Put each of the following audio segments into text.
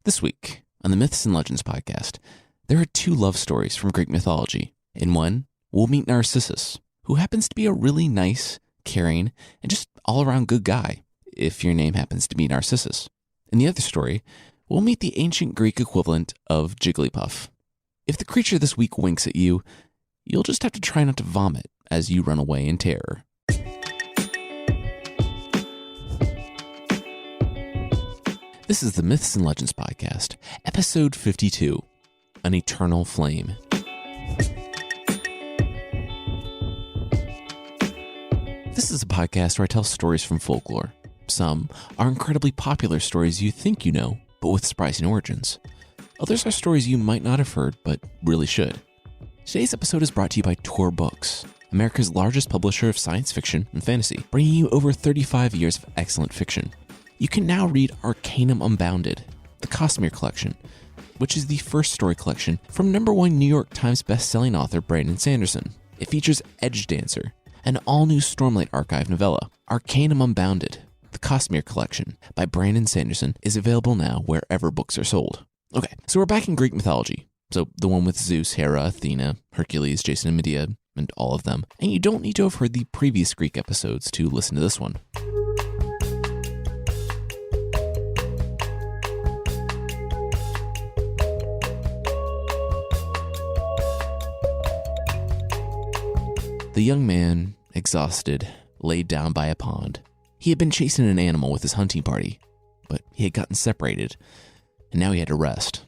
This week, on the Myths and Legends podcast, there are two love stories from Greek mythology. In one, we'll meet Narcissus, who happens to be a really nice, caring, and just all-around good guy, if your name happens to be Narcissus. In the other story, we'll meet the ancient Greek equivalent of Jigglypuff. If the creature this week winks at you, you'll just have to try not to vomit as you run away in terror. This is the Myths and Legends podcast, episode 52, An Eternal Flame. This is a podcast where I tell stories from folklore. Some are incredibly popular stories you think you know, but with surprising origins. Others are stories you might not have heard, but really should. Today's episode is brought to you by Tor Books, America's largest publisher of science fiction and fantasy, bringing you over 35 years of excellent fiction. You can now read Arcanum Unbounded, the Cosmere Collection, which is the first story collection from #1 New York Times bestselling author Brandon Sanderson. It features Edge Dancer, an all-new Stormlight Archive novella. Arcanum Unbounded, the Cosmere Collection by Brandon Sanderson is available now wherever books are sold. Okay, so we're back in Greek mythology. So the one with Zeus, Hera, Athena, Hercules, Jason and Medea, and all of them. And you don't need to have heard the previous Greek episodes to listen to this one. The young man, exhausted, laid down by a pond. He had been chasing an animal with his hunting party, but he had gotten separated, and now he had to rest.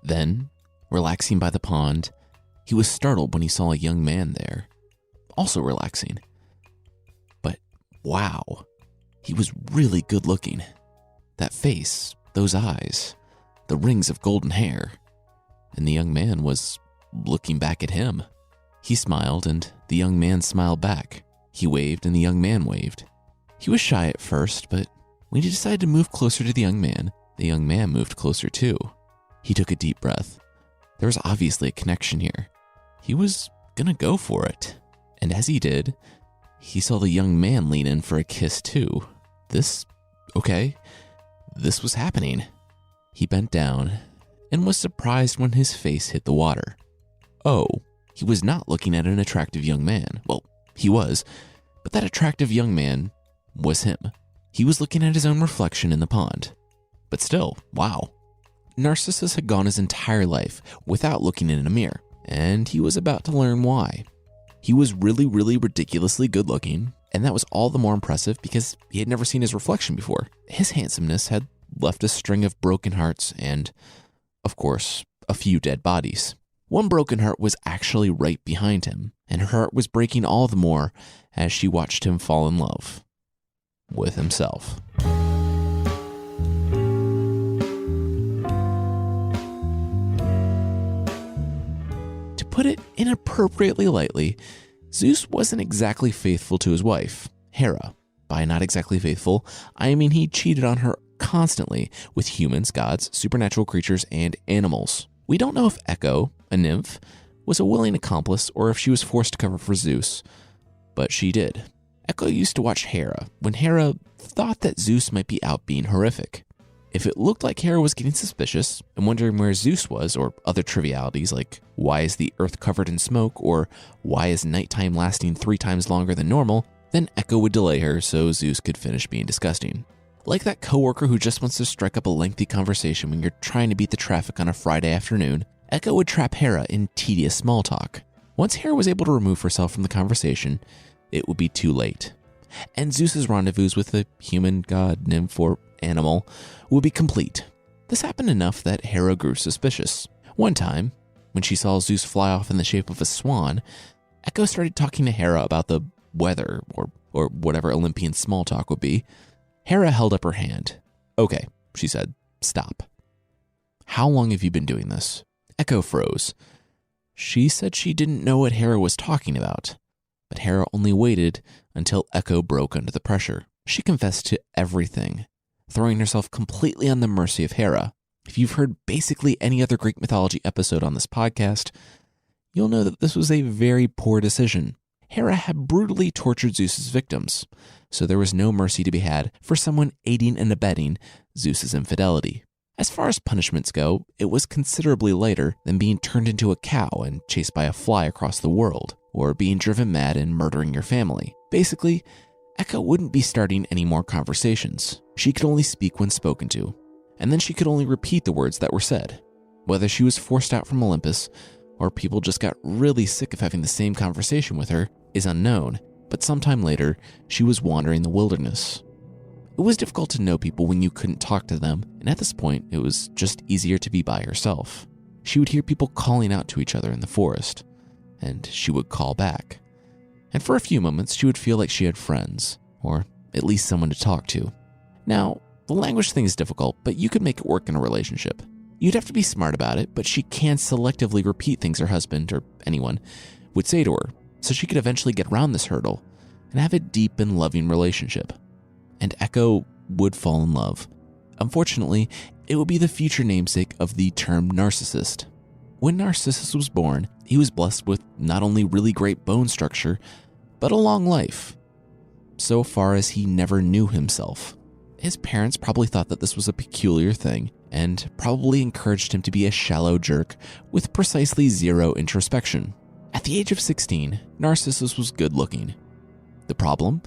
Then, relaxing by the pond, he was startled when he saw a young man there, also relaxing. But wow, he was really good looking. That face, those eyes, the rings of golden hair, and the young man was looking back at him. He smiled, and the young man smiled back. He waved, and the young man waved. He was shy at first, but when he decided to move closer to the young man moved closer too. He took a deep breath. There was obviously a connection here. He was gonna go for it. And as he did, he saw the young man lean in for a kiss too. This was happening. He bent down and was surprised when his face hit the water. Oh. He was not looking at an attractive young man. Well, he was, but that attractive young man was him. He was looking at his own reflection in the pond. But still, wow. Narcissus had gone his entire life without looking in a mirror, and he was about to learn why. He was really, really ridiculously good looking, and that was all the more impressive because he had never seen his reflection before. His handsomeness had left a string of broken hearts and, of course, a few dead bodies. One broken heart was actually right behind him, and her heart was breaking all the more as she watched him fall in love with himself. To put it inappropriately lightly, Zeus wasn't exactly faithful to his wife, Hera. By not exactly faithful, I mean he cheated on her constantly with humans, gods, supernatural creatures, and animals. We don't know if Echo, a nymph, was a willing accomplice or if she was forced to cover for Zeus, but she did. Echo used to watch Hera when Hera thought that Zeus might be out being horrific. If it looked like Hera was getting suspicious and wondering where Zeus was, or other trivialities like why is the earth covered in smoke or why is nighttime lasting 3 times longer than normal, then Echo would delay her so Zeus could finish being disgusting. Like that coworker who just wants to strike up a lengthy conversation when you're trying to beat the traffic on a Friday afternoon, Echo would trap Hera in tedious small talk. Once Hera was able to remove herself from the conversation, it would be too late. And Zeus's rendezvous with the human, god, nymph, or animal would be complete. This happened enough that Hera grew suspicious. One time, when she saw Zeus fly off in the shape of a swan, Echo started talking to Hera about the weather, or whatever Olympian small talk would be. Hera held up her hand. "Okay," she said, "stop. How long have you been doing this?" Echo froze. She said she didn't know what Hera was talking about, but Hera only waited until Echo broke under the pressure. She confessed to everything, throwing herself completely on the mercy of Hera. If you've heard basically any other Greek mythology episode on this podcast, you'll know that this was a very poor decision. Hera had brutally tortured Zeus's victims, so there was no mercy to be had for someone aiding and abetting Zeus's infidelity. As far as punishments go, it was considerably lighter than being turned into a cow and chased by a fly across the world, or being driven mad and murdering your family. Basically, Echo wouldn't be starting any more conversations. She could only speak when spoken to, and then she could only repeat the words that were said. Whether she was forced out from Olympus, or people just got really sick of having the same conversation with her, is unknown, but sometime later, she was wandering the wilderness. It was difficult to know people when you couldn't talk to them, and at this point, it was just easier to be by herself. She would hear people calling out to each other in the forest, and she would call back. And for a few moments, she would feel like she had friends, or at least someone to talk to. Now, the language thing is difficult, but you could make it work in a relationship. You'd have to be smart about it, but she can selectively repeat things her husband, or anyone, would say to her, so she could eventually get around this hurdle and have a deep and loving relationship. And Echo would fall in love. Unfortunately, it would be the future namesake of the term narcissist. When Narcissus was born, he was blessed with not only really great bone structure, but a long life. So far as he never knew himself. His parents probably thought that this was a peculiar thing, and probably encouraged him to be a shallow jerk with precisely zero introspection. At the age of 16, Narcissus was good looking. The problem?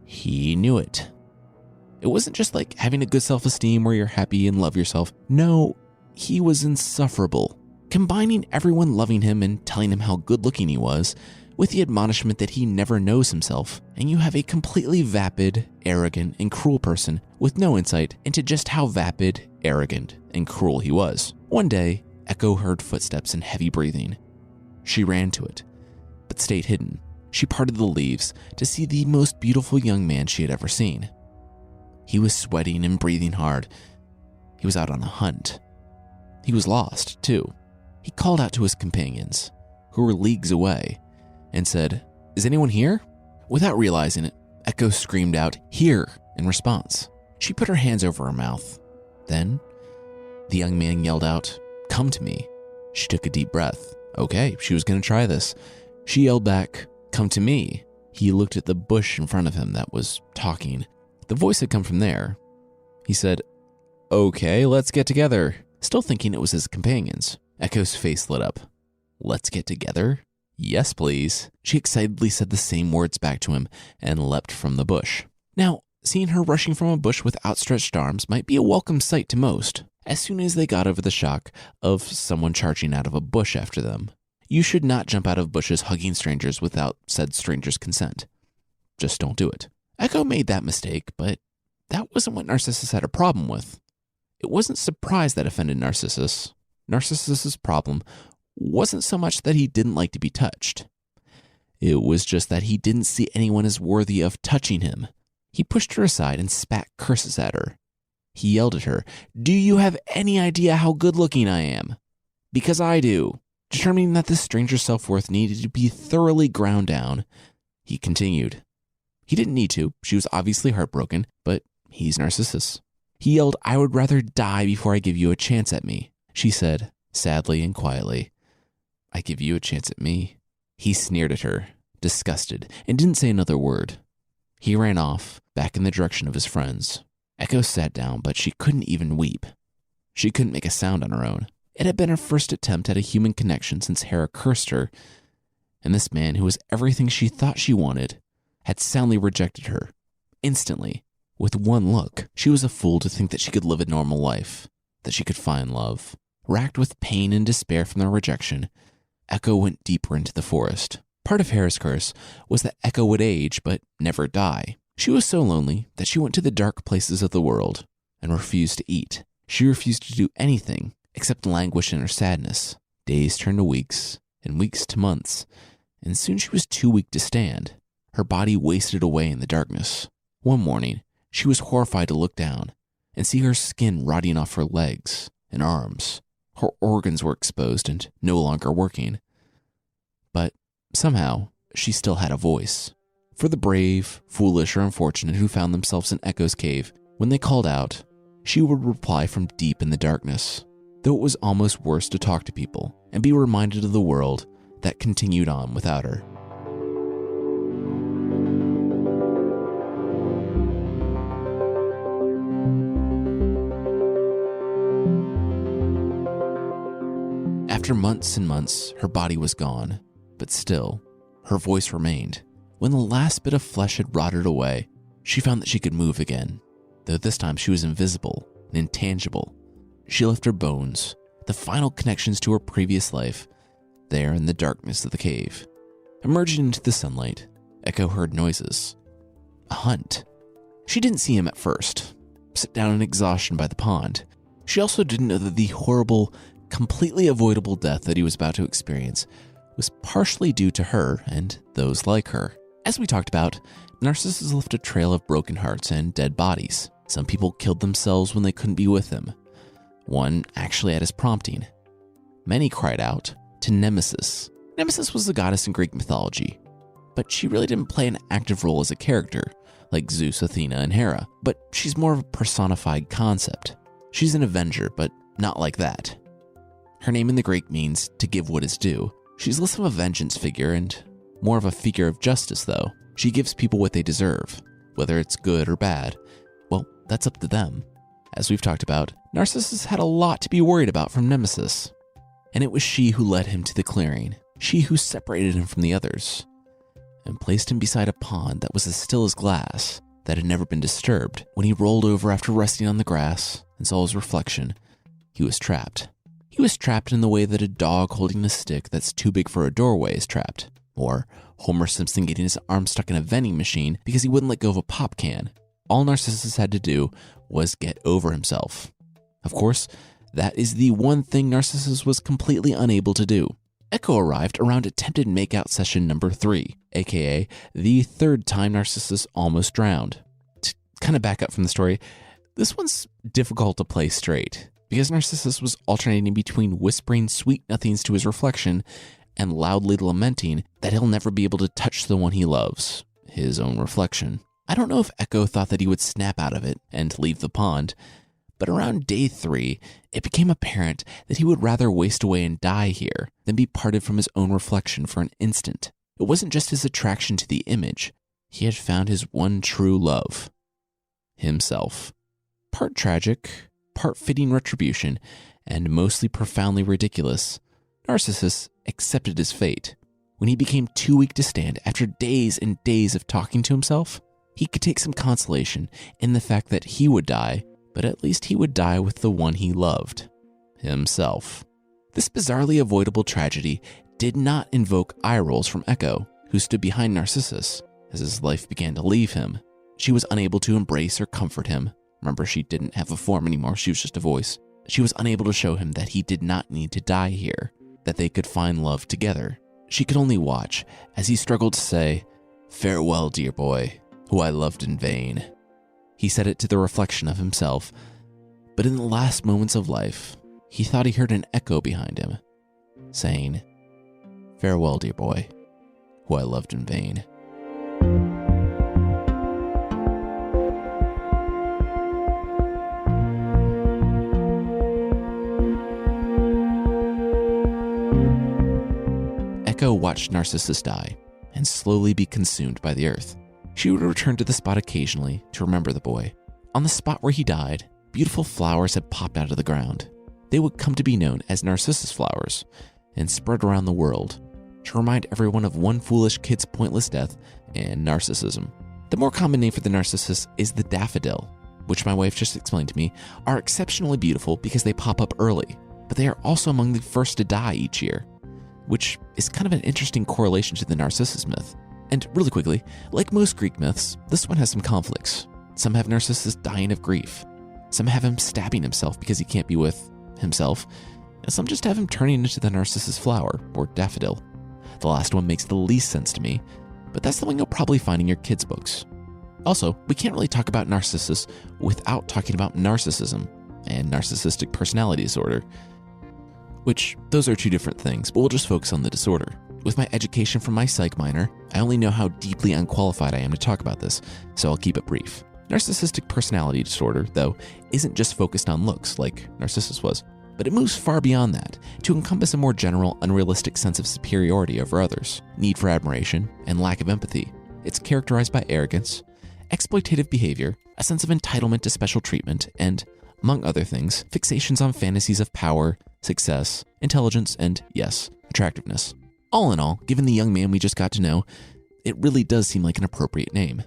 He knew it. It wasn't just like having a good self-esteem where you're happy and love yourself. No, he was insufferable. Combining everyone loving him and telling him how good looking he was with the admonishment that he never knows himself, and you have a completely vapid, arrogant, and cruel person with no insight into just how vapid, arrogant, and cruel he was. One day, Echo heard footsteps and heavy breathing. She ran to it, but stayed hidden. She parted the leaves to see the most beautiful young man she had ever seen. He was sweating and breathing hard. He was out on a hunt. He was lost, too. He called out to his companions, who were leagues away, and said, "Is anyone here?" Without realizing it, Echo screamed out, "Here," in response. She put her hands over her mouth. Then, the young man yelled out, "Come to me." She took a deep breath. Okay, she was going to try this. She yelled back, "Come to me." He looked at the bush in front of him that was talking. The voice had come from there. He said, "Okay, let's get together." Still thinking it was his companions, Echo's face lit up. "Let's get together?" "Yes, please." She excitedly said the same words back to him and leapt from the bush. Now, seeing her rushing from a bush with outstretched arms might be a welcome sight to most, as soon as they got over the shock of someone charging out of a bush after them. You should not jump out of bushes hugging strangers without said stranger's consent. Just don't do it. Echo made that mistake, but that wasn't what Narcissus had a problem with. It wasn't surprise that offended Narcissus. Narcissus's problem wasn't so much that he didn't like to be touched. It was just that he didn't see anyone as worthy of touching him. He pushed her aside and spat curses at her. He yelled at her, "Do you have any idea how good looking I am? Because I do." Determining that this stranger's self-worth needed to be thoroughly ground down, he continued. He didn't need to. She was obviously heartbroken, but he's Narcissus. He yelled, "I would rather die before I give you a chance at me." She said, sadly and quietly, "I give you a chance at me." He sneered at her, disgusted, and didn't say another word. He ran off, back in the direction of his friends. Echo sat down, but she couldn't even weep. She couldn't make a sound on her own. It had been her first attempt at a human connection since Hera cursed her, and this man who was everything she thought she wanted had soundly rejected her, instantly, with one look. She was a fool to think that she could live a normal life, that she could find love. Racked with pain and despair from their rejection, Echo went deeper into the forest. Part of Hera's curse was that Echo would age but never die. She was so lonely that she went to the dark places of the world and refused to eat. She refused to do anything except languish in her sadness. Days turned to weeks, and weeks to months, and soon she was too weak to stand. Her body wasted away in the darkness. One morning, she was horrified to look down and see her skin rotting off her legs and arms. Her organs were exposed and no longer working. But somehow, she still had a voice. For the brave, foolish, or unfortunate who found themselves in Echo's cave, when they called out, she would reply from deep in the darkness, though it was almost worse to talk to people and be reminded of the world that continued on without her. After months and months, her body was gone, but still, her voice remained. When the last bit of flesh had rotted away, she found that she could move again, though this time she was invisible and intangible. She left her bones, the final connections to her previous life, there in the darkness of the cave. Emerging into the sunlight, Echo heard noises. A hunt. She didn't see him at first, sit down in exhaustion by the pond. She also didn't know that the horrible, completely avoidable death that he was about to experience was partially due to her and those like her. As we talked about, Narcissus left a trail of broken hearts and dead bodies. Some people killed themselves when they couldn't be with him. One actually at his prompting. Many cried out to Nemesis. Nemesis was the goddess in Greek mythology, but she really didn't play an active role as a character, like Zeus, Athena, and Hera, but she's more of a personified concept. She's an avenger, but not like that. Her name in the Greek means to give what is due. She's less of a vengeance figure and more of a figure of justice, though. She gives people what they deserve, whether it's good or bad. Well, that's up to them. As we've talked about, Narcissus had a lot to be worried about from Nemesis, and it was she who led him to the clearing, she who separated him from the others, and placed him beside a pond that was as still as glass, that had never been disturbed. When he rolled over after resting on the grass and saw his reflection, he was trapped. He was trapped in the way that a dog holding a stick that's too big for a doorway is trapped, or Homer Simpson getting his arm stuck in a vending machine because he wouldn't let go of a pop can. All Narcissus had to do was get over himself. Of course, that is the one thing Narcissus was completely unable to do. Echo arrived around attempted makeout session number 3, aka the third time Narcissus almost drowned. To kind of back up from the story, this one's difficult to play straight, because Narcissus was alternating between whispering sweet nothings to his reflection and loudly lamenting that he'll never be able to touch the one he loves, his own reflection. I don't know if Echo thought that he would snap out of it and leave the pond, but around day 3, it became apparent that he would rather waste away and die here than be parted from his own reflection for an instant. It wasn't just his attraction to the image. He had found his one true love, himself. Part tragic, part fitting retribution, and mostly profoundly ridiculous, Narcissus accepted his fate. When he became too weak to stand after days and days of talking to himself, he could take some consolation in the fact that he would die, but at least he would die with the one he loved, himself. This bizarrely avoidable tragedy did not invoke eye rolls from Echo, who stood behind Narcissus as his life began to leave him. She was unable to embrace or comfort him. Remember, she didn't have a form anymore, she was just a voice. She was unable to show him that he did not need to die here, that they could find love together. She could only watch as he struggled to say, "Farewell, dear boy, who I loved in vain." He said it to the reflection of himself, but in the last moments of life, he thought he heard an echo behind him, saying, "Farewell, dear boy, who I loved in vain." Echo watched Narcissus die and slowly be consumed by the earth. She would return to the spot occasionally to remember the boy. On the spot where he died, beautiful flowers had popped out of the ground. They would come to be known as Narcissus flowers and spread around the world to remind everyone of one foolish kid's pointless death and narcissism. The more common name for the Narcissus is the daffodil, which my wife just explained to me are exceptionally beautiful because they pop up early, but they are also among the first to die each year, which is kind of an interesting correlation to the Narcissus myth. And really quickly, like most Greek myths, this one has some conflicts. Some have Narcissus dying of grief. Some have him stabbing himself because he can't be with himself. And some just have him turning into the Narcissus flower, or daffodil. The last one makes the least sense to me, but that's the one you'll probably find in your kids' books. Also, we can't really talk about Narcissus without talking about narcissism and narcissistic personality disorder, which those are two different things, but we'll just focus on the disorder. With my education from my psych minor, I only know how deeply unqualified I am to talk about this, so I'll keep it brief. Narcissistic personality disorder, though, isn't just focused on looks like Narcissus was, but it moves far beyond that to encompass a more general, unrealistic sense of superiority over others, need for admiration, and lack of empathy. It's characterized by arrogance, exploitative behavior, a sense of entitlement to special treatment, and, among other things, fixations on fantasies of power, success, intelligence, and yes, attractiveness. All in all, given the young man we just got to know, it really does seem like an appropriate name.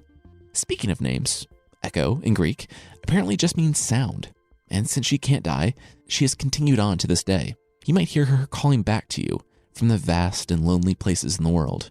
Speaking of names, Echo in Greek apparently just means sound, and since she can't die, she has continued on to this day. You might hear her calling back to you from the vast and lonely places in the world.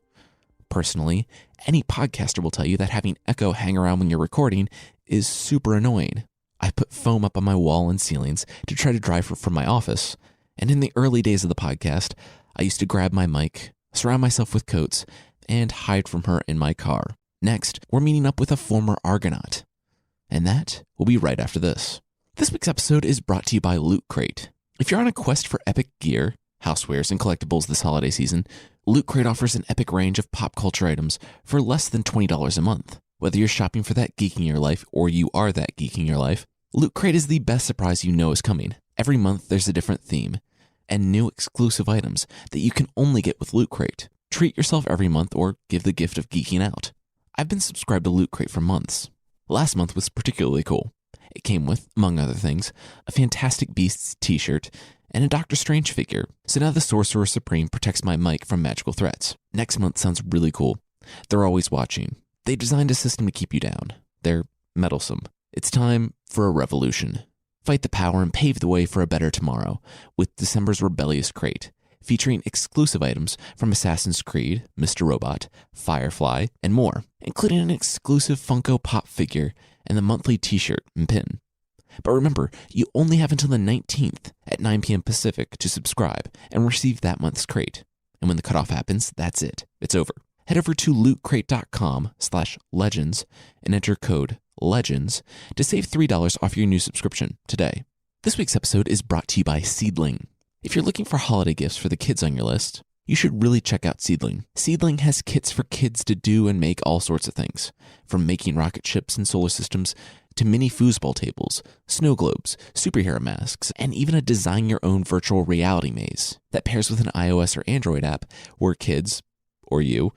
Personally, any podcaster will tell you that having Echo hang around when you're recording is super annoying. I put foam up on my wall and ceilings to try to drive her from my office, and in the early days of the podcast, I used to grab my mic, surround myself with coats, and hide from her in my car. Next, we're meeting up with a former Argonaut, and that will be right after this. This week's episode is brought to you by Loot Crate. If you're on a quest for epic gear, housewares, and collectibles this holiday season, Loot Crate offers an epic range of pop culture items for less than $20 a month. Whether you're shopping for that geek in your life or you are that geek in your life, Loot Crate is the best surprise you know is coming. Every month there's a different theme and new exclusive items that you can only get with Loot Crate. Treat yourself every month or give the gift of geeking out. I've been subscribed to Loot Crate for months. Last month was particularly cool. It came with, among other things, a Fantastic Beasts t-shirt and a Doctor Strange figure, so now the Sorcerer Supreme protects my mic from magical threats. Next month sounds really cool. They're always watching. They designed a system to keep you down. They're meddlesome. It's time for a revolution. Fight the power and pave the way for a better tomorrow with December's Rebellious Crate, featuring exclusive items from Assassin's Creed, Mr. Robot, Firefly, and more, including an exclusive Funko Pop figure and the monthly t-shirt and pin. But remember, you only have until the 19th at 9 p.m. Pacific to subscribe and receive that month's crate. And when the cutoff happens, that's it. It's over. Head over to lootcrate.com/legends and enter code LEGENDS to save $3 off your new subscription today. This week's episode is brought to you by Seedling. If you're looking for holiday gifts for the kids on your list, you should really check out Seedling. Seedling has kits for kids to do and make all sorts of things, from making rocket ships and solar systems to mini foosball tables, snow globes, superhero masks, and even a design-your-own virtual reality maze that pairs with an iOS or Android app where kids, or you,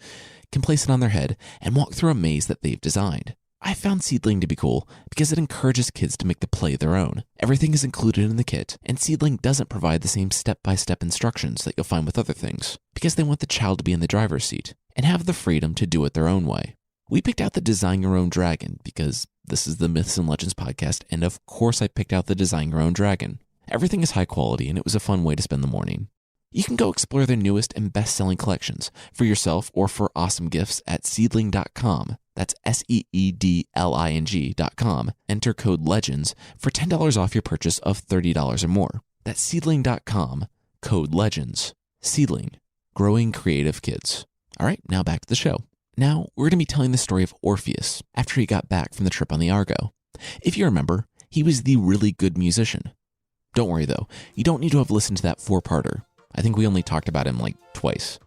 can place it on their head and walk through a maze that they've designed. I found Seedling to be cool because it encourages kids to make the play their own. Everything is included in the kit, and Seedling doesn't provide the same step-by-step instructions that you'll find with other things, because they want the child to be in the driver's seat and have the freedom to do it their own way. We picked out the Design Your Own Dragon because this is the Myths and Legends podcast, and of course I picked out the Design Your Own Dragon. Everything is high quality, and it was a fun way to spend the morning. You can go explore their newest and best-selling collections for yourself or for awesome gifts at seedling.com. That's SEEDLING.com. Enter code LEGENDS for $10 off your purchase of $30 or more. That's seedling.com, code LEGENDS. Seedling, growing creative kids. All right, now back to the show. Now, we're going to be telling the story of Orpheus after he got back from the trip on the Argo. If you remember, he was the really good musician. Don't worry though, you don't need to have listened to that 4-parter. I think we only talked about him like twice.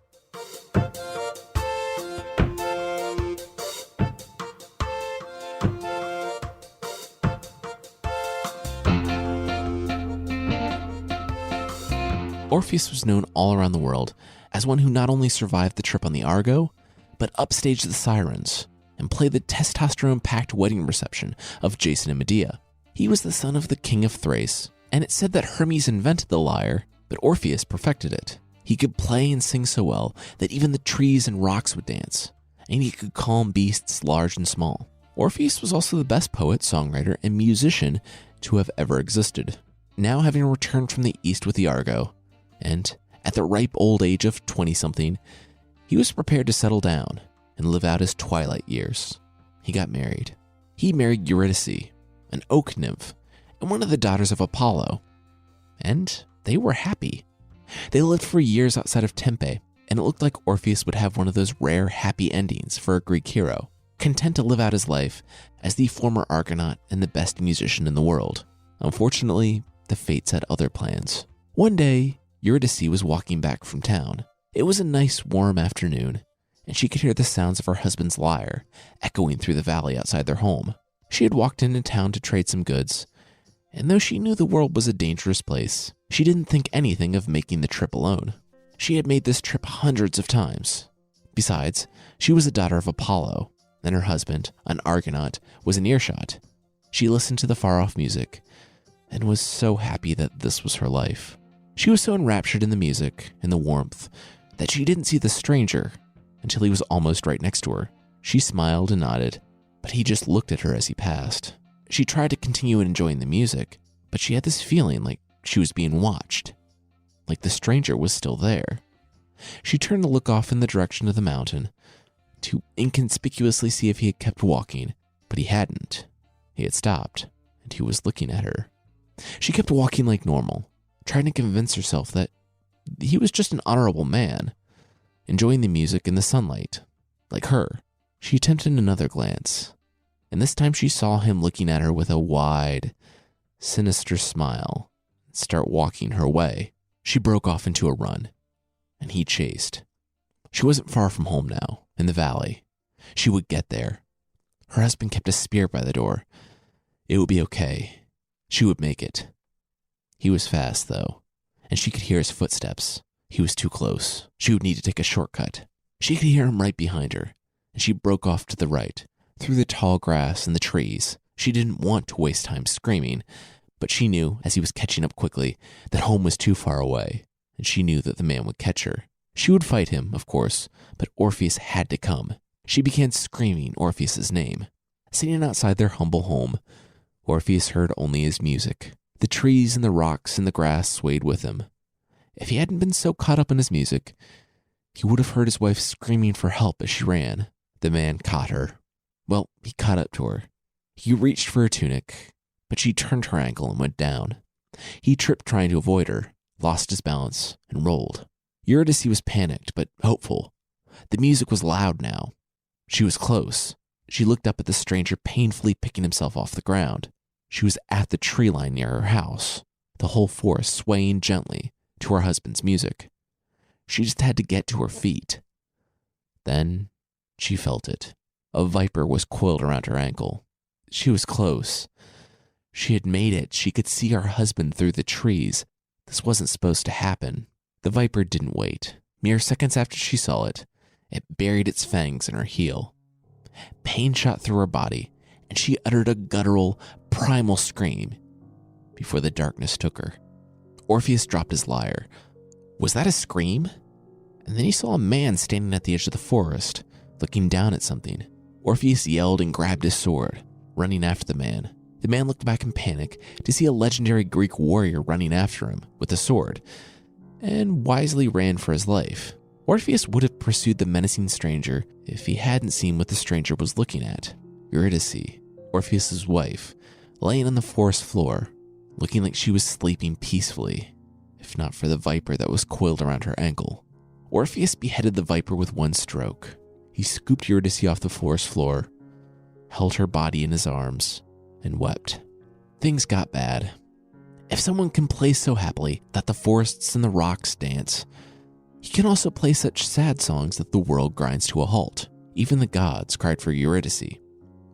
Orpheus was known all around the world as one who not only survived the trip on the Argo, but upstaged the Sirens and played the testosterone-packed wedding reception of Jason and Medea. He was the son of the king of Thrace, and it's said that Hermes invented the lyre, but Orpheus perfected it. He could play and sing so well that even the trees and rocks would dance, and he could calm beasts large and small. Orpheus was also the best poet, songwriter, and musician to have ever existed. Now having returned from the east with the Argo, and at the ripe old age of 20-something, he was prepared to settle down and live out his twilight years. He got married. He married Eurydice, an oak nymph, and one of the daughters of Apollo. And they were happy. They lived for years outside of Tempe, and it looked like Orpheus would have one of those rare happy endings for a Greek hero, content to live out his life as the former Argonaut and the best musician in the world. Unfortunately, the fates had other plans. One day, Eurydice was walking back from town. It was a nice warm afternoon, and she could hear the sounds of her husband's lyre echoing through the valley outside their home. She had walked into town to trade some goods, and though she knew the world was a dangerous place, she didn't think anything of making the trip alone. She had made this trip hundreds of times. Besides, she was a daughter of Apollo, and her husband, an Argonaut, was in earshot. She listened to the far-off music and was so happy that this was her life. She was so enraptured in the music and the warmth that she didn't see the stranger until he was almost right next to her. She smiled and nodded, but he just looked at her as he passed. She tried to continue enjoying the music, but she had this feeling like she was being watched, like the stranger was still there. She turned to look off in the direction of the mountain to inconspicuously see if he had kept walking, but he hadn't. He had stopped, and he was looking at her. She kept walking like normal, trying to convince herself that he was just an honorable man, enjoying the music and the sunlight, like her. She attempted another glance, and this time she saw him looking at her with a wide, sinister smile and start walking her way. She broke off into a run, and he chased. She wasn't far from home now, in the valley. She would get there. Her husband kept a spear by the door. It would be okay. She would make it. He was fast, though, and she could hear his footsteps. He was too close. She would need to take a shortcut. She could hear him right behind her, and she broke off to the right, through the tall grass and the trees. She didn't want to waste time screaming, but she knew, as he was catching up quickly, that home was too far away, and she knew that the man would catch her. She would fight him, of course, but Orpheus had to come. She began screaming Orpheus's name. Sitting outside their humble home, Orpheus heard only his music. The trees and the rocks and the grass swayed with him. If he hadn't been so caught up in his music, he would have heard his wife screaming for help as she ran. The man caught her. Well, he caught up to her. He reached for her tunic, but she turned her ankle and went down. He tripped trying to avoid her, lost his balance, and rolled. Eurydice was panicked, but hopeful. The music was loud now. She was close. She looked up at the stranger painfully picking himself off the ground. She was at the tree line near her house, the whole forest swaying gently to her husband's music. She just had to get to her feet. Then she felt it. A viper was coiled around her ankle. She was close. She had made it. She could see her husband through the trees. This wasn't supposed to happen. The viper didn't wait. Mere seconds after she saw it, it buried its fangs in her heel. Pain shot through her body, and she uttered a guttural, primal scream before the darkness took her. Orpheus dropped his lyre. Was that a scream? And then he saw a man standing at the edge of the forest, looking down at something. Orpheus yelled and grabbed his sword, running after the man. The man looked back in panic to see a legendary Greek warrior running after him with a sword, and wisely ran for his life. Orpheus would have pursued the menacing stranger if he hadn't seen what the stranger was looking at. Eurydice, Orpheus's wife, laying on the forest floor, looking like she was sleeping peacefully, if not for the viper that was coiled around her ankle. Orpheus beheaded the viper with one stroke. He scooped Eurydice off the forest floor, held her body in his arms, and wept. Things got bad. If someone can play so happily that the forests and the rocks dance, he can also play such sad songs that the world grinds to a halt. Even the gods cried for Eurydice.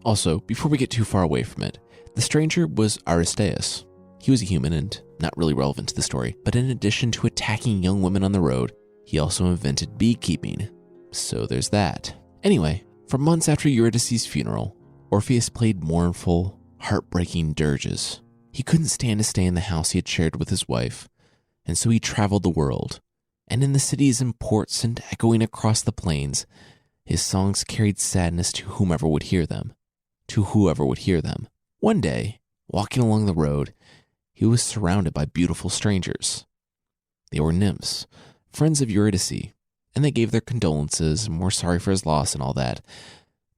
Also, before we get too far away from it, the stranger was Aristeus. He was a human and not really relevant to the story, but in addition to attacking young women on the road, he also invented beekeeping. So there's that. Anyway, for months after Eurydice's funeral, Orpheus played mournful, heartbreaking dirges. He couldn't stand to stay in the house he had shared with his wife, and so he traveled the world. And in the cities and ports and echoing across the plains, his songs carried sadness to whomever would hear them. One day, walking along the road, he was surrounded by beautiful strangers. They were nymphs, friends of Eurydice, and they gave their condolences and were sorry for his loss and all that.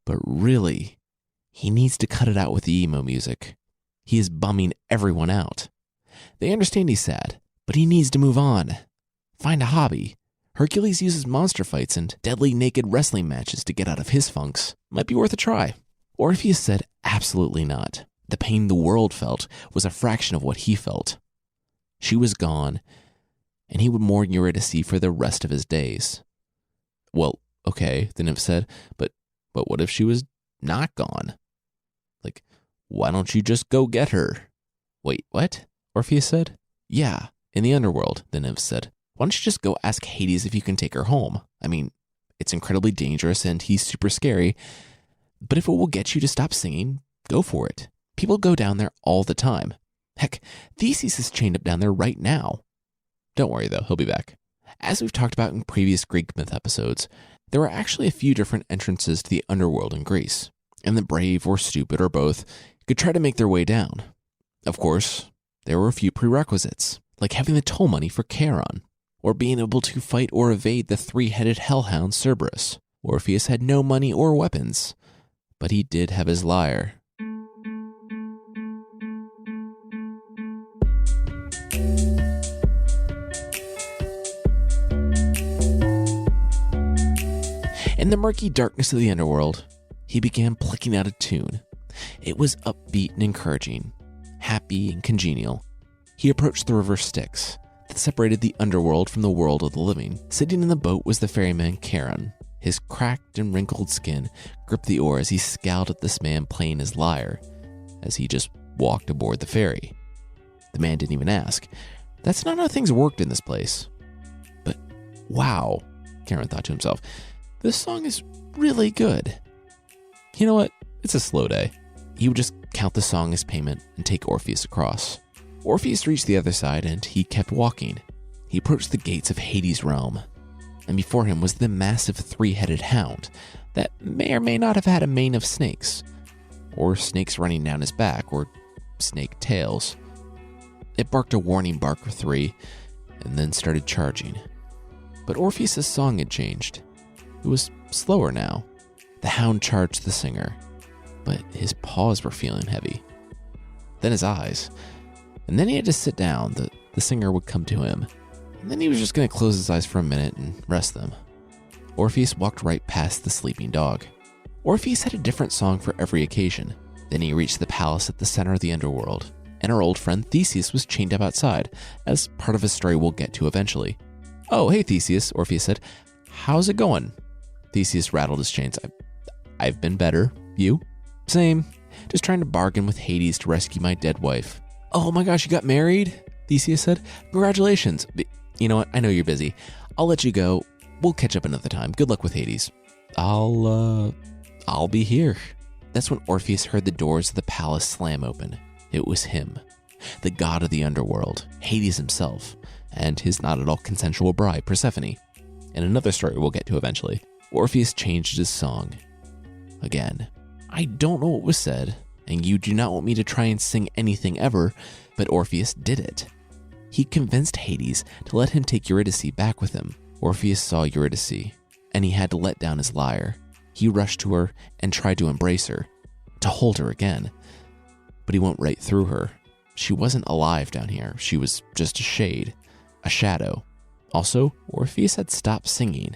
But really, he needs to cut it out with the emo music. He is bumming everyone out. They understand he's sad, but he needs to move on. Find a hobby. Hercules uses monster fights and deadly naked wrestling matches to get out of his funks. Might be worth a try. Orpheus said absolutely not. The pain the world felt was a fraction of what he felt. She was gone, and he would mourn Eurydice for the rest of his days. Well, okay, the nymph said, but what if she was not gone? Like, why don't you just go get her? Wait, what? Orpheus said. Yeah, in the underworld, the nymph said. Why don't you just go ask Hades if you can take her home? I mean, it's incredibly dangerous and he's super scary, but if it will get you to stop singing, go for it. People go down there all the time. Heck, Theseus is chained up down there right now. Don't worry though, he'll be back. As we've talked about in previous Greek myth episodes, there were actually a few different entrances to the underworld in Greece, and the brave or stupid or both could try to make their way down. Of course, there were a few prerequisites, like having the toll money for Charon, or being able to fight or evade the three-headed hellhound Cerberus. Orpheus had no money or weapons, but he did have his lyre. In the murky darkness of the underworld, he began plucking out a tune. It was upbeat and encouraging, happy and congenial. He approached the river Styx that separated the underworld from the world of the living. Sitting in the boat was the ferryman Charon. His cracked and wrinkled skin gripped the oar as he scowled at this man playing his lyre as he just walked aboard the ferry. The man didn't even ask. That's not how things worked in this place. But wow, Charon thought to himself, this song is really good. You know what? It's a slow day. He would just count the song as payment and take Orpheus across. Orpheus reached the other side and he kept walking. He approached the gates of Hades' realm, and before him was the massive three-headed hound that may or may not have had a mane of snakes, or snakes running down his back, or snake tails. It barked a warning bark or three, and then started charging. But Orpheus' song had changed. It was slower now. The hound charged the singer, but his paws were feeling heavy. Then his eyes. And then he had to sit down. The singer would come to him. And then he was just going to close his eyes for a minute and rest them. Orpheus walked right past the sleeping dog. Orpheus had a different song for every occasion. Then he reached the palace at the center of the underworld, and our old friend Theseus was chained up outside, as part of a story we'll get to eventually. "Oh, hey Theseus," Orpheus said. "How's it going?" Theseus rattled his chains. I've been better. You? Same. Just trying to bargain with Hades to rescue my dead wife. "Oh my gosh, you got married?" Theseus said. "Congratulations. You know what? I know you're busy. I'll let you go. We'll catch up another time. Good luck with Hades." I'll be here." That's when Orpheus heard the doors of the palace slam open. It was him, the god of the underworld, Hades himself, and his not at all consensual bride, Persephone. In another story we'll get to eventually, Orpheus changed his song. Again, I don't know what was said, and you do not want me to try and sing anything ever, but Orpheus did it. He convinced Hades to let him take Eurydice back with him. Orpheus saw Eurydice, and he had to let down his lyre. He rushed to her and tried to embrace her, to hold her again. But he went right through her. She wasn't alive down here. She was just a shade, a shadow. Also, Orpheus had stopped singing,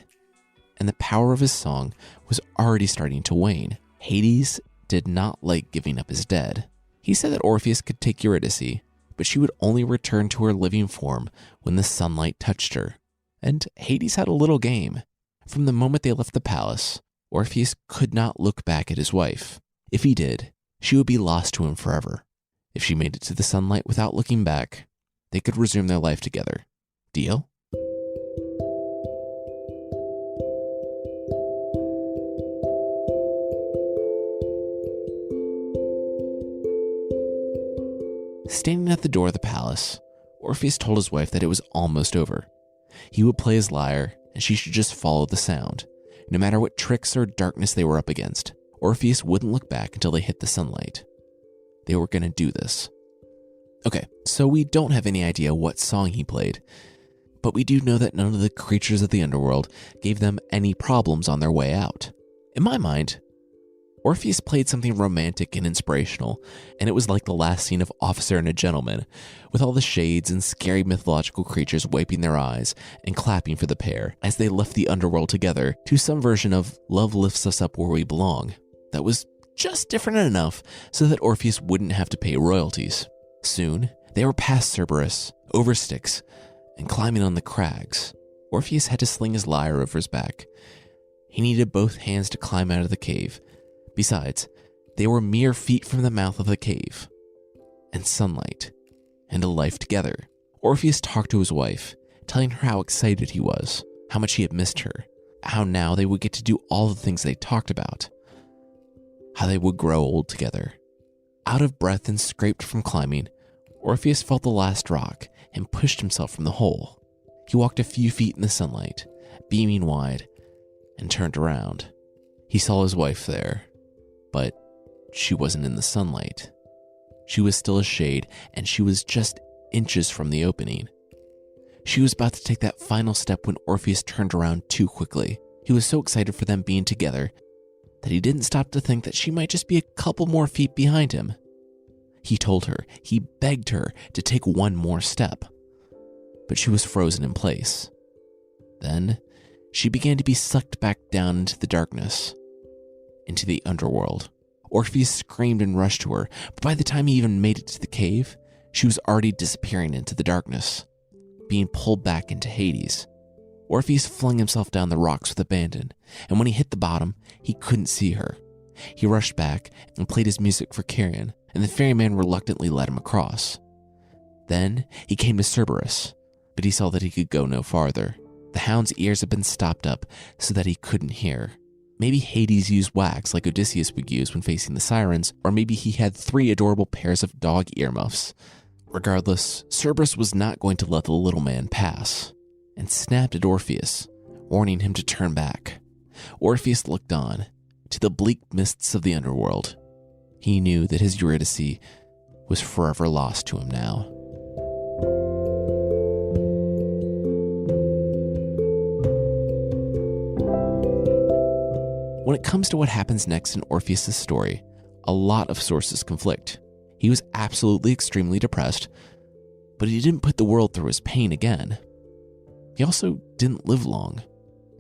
and the power of his song was already starting to wane. Hades did not like giving up his dead. He said that Orpheus could take Eurydice, but she would only return to her living form when the sunlight touched her. And Hades had a little game. From the moment they left the palace, Orpheus could not look back at his wife. If he did, she would be lost to him forever. If she made it to the sunlight without looking back, they could resume their life together. Deal? Standing at the door of the palace, Orpheus told his wife that it was almost over. He would play his lyre, and she should just follow the sound. No matter what tricks or darkness they were up against, Orpheus wouldn't look back until they hit the sunlight. They were going to do this. Okay, so we don't have any idea what song he played, but we do know that none of the creatures of the underworld gave them any problems on their way out. In my mind, Orpheus played something romantic and inspirational, and it was like the last scene of Officer and a Gentleman, with all the shades and scary mythological creatures wiping their eyes and clapping for the pair as they left the underworld together to some version of Love Lifts Us Up Where We Belong that was just different enough so that Orpheus wouldn't have to pay royalties. Soon, they were past Cerberus, over Styx, and climbing on the crags. Orpheus had to sling his lyre over his back. He needed both hands to climb out of the cave. Besides, they were mere feet from the mouth of the cave, and sunlight, and a life together. Orpheus talked to his wife, telling her how excited he was, how much he had missed her, how now they would get to do all the things they talked about, how they would grow old together. Out of breath and scraped from climbing, Orpheus felt the last rock and pushed himself from the hole. He walked a few feet in the sunlight, beaming wide, and turned around. He saw his wife there, but she wasn't in the sunlight. She was still a shade, and she was just inches from the opening. She was about to take that final step when Orpheus turned around too quickly. He was so excited for them being together that he didn't stop to think that she might just be a couple more feet behind him. He told her, he begged her to take one more step, but she was frozen in place. Then she began to be sucked back down into the darkness, into the underworld. Orpheus screamed and rushed to her, but by the time he even made it to the cave, she was already disappearing into the darkness, being pulled back into Hades. Orpheus flung himself down the rocks with abandon, and when he hit the bottom, he couldn't see her. He rushed back and played his music for Carrion, and the ferryman reluctantly led him across. Then he came to Cerberus, but he saw that he could go no farther. The hound's ears had been stopped up so that he couldn't hear. Maybe Hades used wax like Odysseus would use when facing the sirens, or maybe he had 3 adorable pairs of dog earmuffs. Regardless, Cerberus was not going to let the little man pass, and snapped at Orpheus, warning him to turn back. Orpheus looked on, to the bleak mists of the underworld. He knew that his Eurydice was forever lost to him now. When it comes to what happens next in Orpheus' story, a lot of sources conflict. He was absolutely extremely depressed, but he didn't put the world through his pain again. He also didn't live long.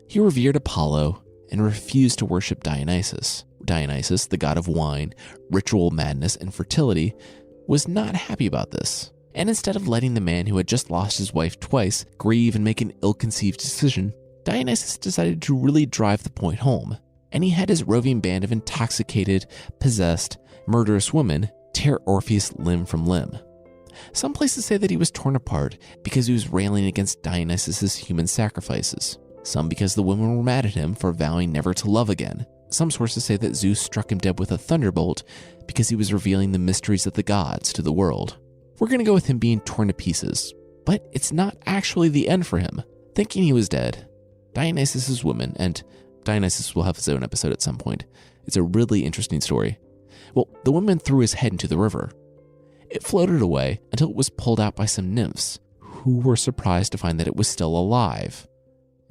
He revered Apollo and refused to worship Dionysus. Dionysus, the god of wine, ritual madness, and fertility, was not happy about this. And instead of letting the man who had just lost his wife twice grieve and make an ill-conceived decision, Dionysus decided to really drive the point home. And he had his roving band of intoxicated, possessed, murderous women tear Orpheus limb from limb. Some places say that he was torn apart because he was railing against Dionysus' human sacrifices. Some because the women were mad at him for vowing never to love again. Some sources say that Zeus struck him dead with a thunderbolt because he was revealing the mysteries of the gods to the world. We're going to go with him being torn to pieces, but it's not actually the end for him. Thinking he was dead, Dionysus' woman, and Dionysus will have his own episode at some point. It's a really interesting story. Well, the woman threw his head into the river. It floated away until it was pulled out by some nymphs, who were surprised to find that it was still alive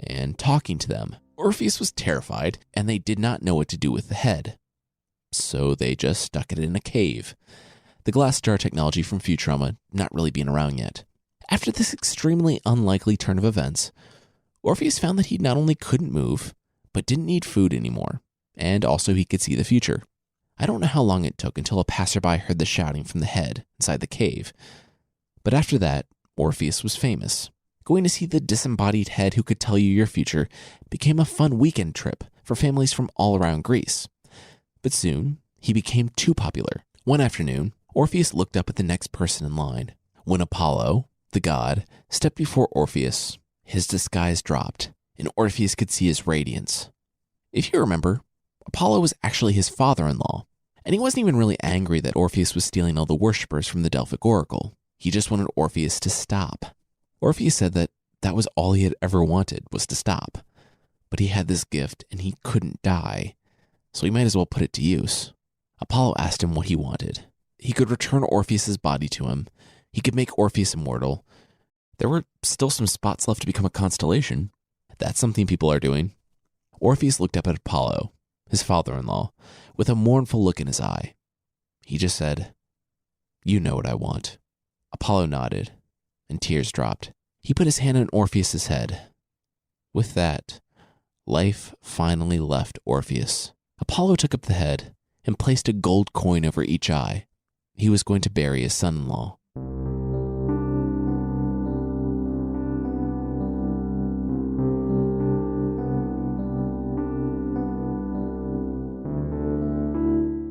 and talking to them. Orpheus was terrified, and they did not know what to do with the head. So they just stuck it in a cave. The glass jar technology from Futurama not really being around yet. After this extremely unlikely turn of events, Orpheus found that he not only couldn't move, but didn't need food anymore, and also he could see the future. I don't know how long it took until a passerby heard the shouting from the head inside the cave, but after that, Orpheus was famous. Going to see the disembodied head who could tell you your future became a fun weekend trip for families from all around Greece. But soon, he became too popular. One afternoon, Orpheus looked up at the next person in line. When Apollo, the god, stepped before Orpheus, his disguise dropped, and Orpheus could see his radiance. If you remember, Apollo was actually his father-in-law, and he wasn't even really angry that Orpheus was stealing all the worshippers from the Delphic oracle. He just wanted Orpheus to stop. Orpheus said that that was all he had ever wanted, was to stop. But he had this gift, and he couldn't die, so he might as well put it to use. Apollo asked him what he wanted. He could return Orpheus's body to him. He could make Orpheus immortal. There were still some spots left to become a constellation. That's something people are doing. Orpheus looked up at Apollo, his father-in-law, with a mournful look in his eye. He just said, "You know what I want." Apollo nodded, and tears dropped. He put his hand on Orpheus's head. With that, life finally left Orpheus. Apollo took up the head and placed a gold coin over each eye. He was going to bury his son-in-law.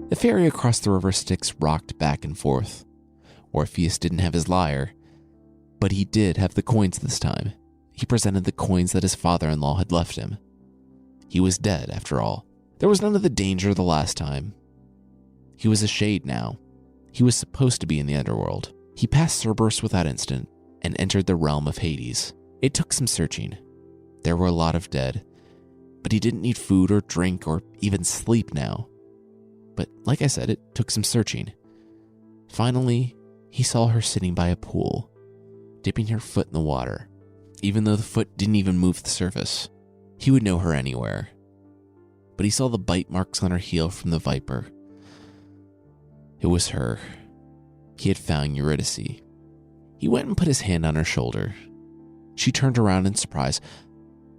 The ferry across the river Styx rocked back and forth. Orpheus didn't have his lyre, but he did have the coins this time. He presented the coins that his father-in-law had left him. He was dead, after all. There was none of the danger the last time. He was a shade now. He was supposed to be in the underworld. He passed Cerberus without incident and entered the realm of Hades. It took some searching. There were a lot of dead, but he didn't need food or drink or even sleep now. But like I said, it took some searching. Finally, he saw her sitting by a pool, dipping her foot in the water. Even though the foot didn't even move the surface, he would know her anywhere. But he saw the bite marks on her heel from the viper. It was her. He had found Eurydice. He went and put his hand on her shoulder. She turned around in surprise,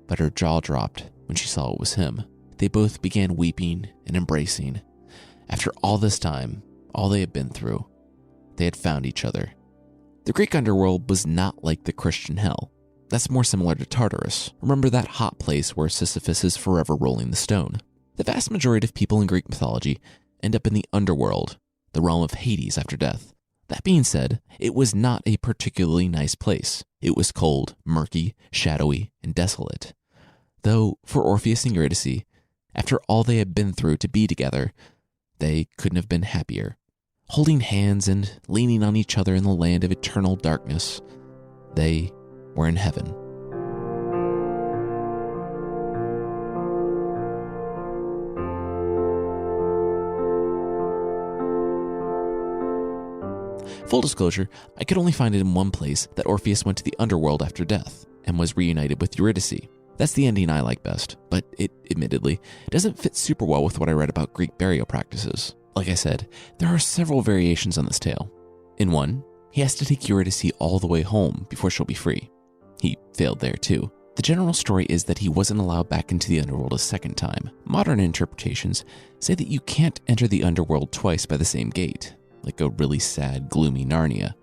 but her jaw dropped when she saw it was him. They both began weeping and embracing. After all this time, all they had been through, they had found each other. The Greek underworld was not like the Christian hell. That's more similar to Tartarus. Remember that hot place where Sisyphus is forever rolling the stone. The vast majority of people in Greek mythology end up in the underworld, the realm of Hades after death. That being said, it was not a particularly nice place. It was cold, murky, shadowy, and desolate. Though, for Orpheus and Eurydice, after all they had been through to be together, they couldn't have been happier. Holding hands and leaning on each other in the land of eternal darkness, they were in heaven. Full disclosure, I could only find it in one place that Orpheus went to the underworld after death and was reunited with Eurydice. That's the ending I like best, but it, admittedly, doesn't fit super well with what I read about Greek burial practices. Like I said, there are several variations on this tale. In one, he has to take Eurydice all the way home before she'll be free. He failed there too. The general story is that he wasn't allowed back into the underworld a second time. Modern interpretations say that you can't enter the underworld twice by the same gate, like a really sad, gloomy Narnia.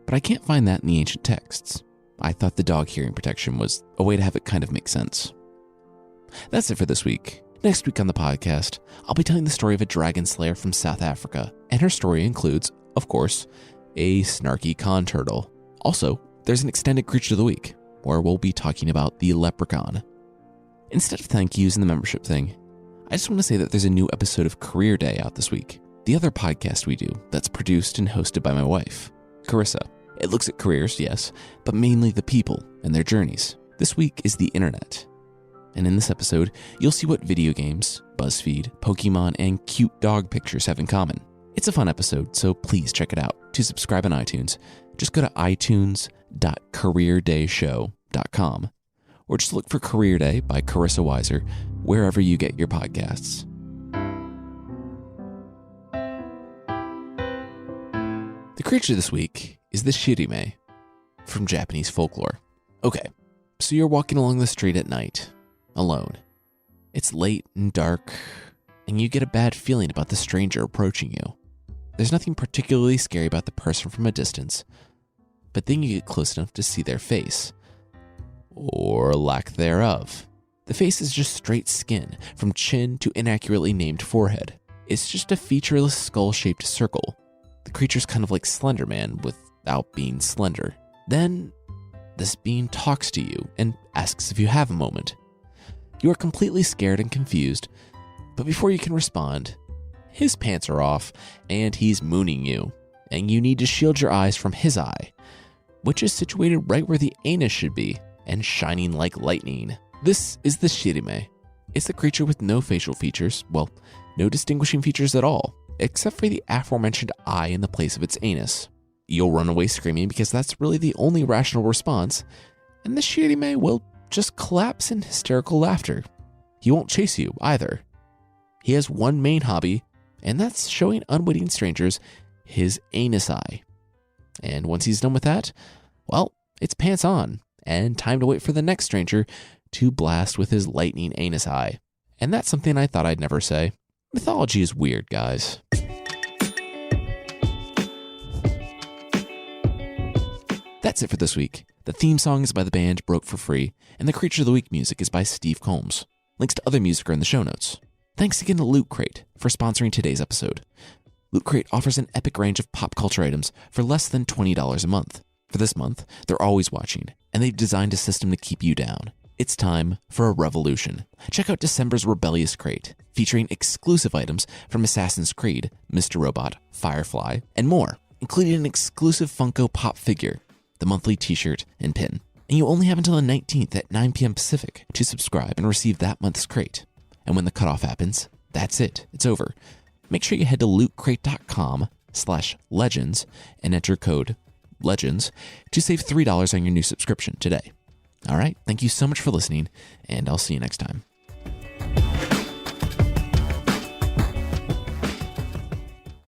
But I can't find that in the ancient texts. I thought the dog hearing protection was a way to have it kind of make sense. That's it for this week. Next week on the podcast, I'll be telling the story of a dragon slayer from South Africa, and her story includes, of course, a snarky con turtle. Also, there's an extended creature of the week, where we'll be talking about the leprechaun. Instead of thank yous and the membership thing, I just want to say that there's a new episode of Career Day out this week, the other podcast we do that's produced and hosted by my wife, Carissa. It looks at careers, yes, but mainly the people and their journeys. This week is the internet. And in this episode, you'll see what video games, BuzzFeed, Pokemon, and cute dog pictures have in common. It's a fun episode, so please check it out. To subscribe on iTunes, just go to itunes.careerdayshow.com or just look for Career Day by Carissa Weiser wherever you get your podcasts. The creature this week is the shirime from Japanese folklore. Okay, so you're walking along the street at night, alone. It's late and dark, and you get a bad feeling about the stranger approaching you. There's nothing particularly scary about the person from a distance, but then you get close enough to see their face, or lack thereof. The face is just straight skin, from chin to inaccurately named forehead. It's just a featureless skull-shaped circle. The creature's kind of like Slender Man without being slender. Then, this being talks to you and asks if you have a moment. You are completely scared and confused, but before you can respond, his pants are off and he's mooning you, and you need to shield your eyes from his eye, which is situated right where the anus should be and shining like lightning. This is the shirime. It's the creature with no facial features, well, no distinguishing features at all, except for the aforementioned eye in the place of its anus. You'll run away screaming because that's really the only rational response, and the shirime will just collapse in hysterical laughter. He won't chase you either. He has one main hobby, and that's showing unwitting strangers his anus eye. And once he's done with that, well, it's pants on, and time to wait for the next stranger to blast with his lightning anus eye. And that's something I thought I'd never say. Mythology is weird, guys. That's it for this week. The theme song is by the band Broke for Free, and the Creature of the Week music is by Steve Combs. Links to other music are in the show notes. Thanks again to Loot Crate for sponsoring today's episode. Loot Crate offers an epic range of pop culture items for less than $20 a month. For this month, they're always watching, and they've designed a system to keep you down. It's time for a revolution. Check out December's Rebellious Crate, featuring exclusive items from Assassin's Creed, Mr. Robot, Firefly, and more, including an exclusive Funko Pop figure, the monthly t-shirt, and pin. And you only have until the 19th at 9 p.m. Pacific to subscribe and receive that month's crate. And when the cutoff happens, that's it. It's over. Make sure you head to lootcrate.com/legends and enter code LEGENDS to save $3 on your new subscription today. All right. Thank you so much for listening, and I'll see you next time.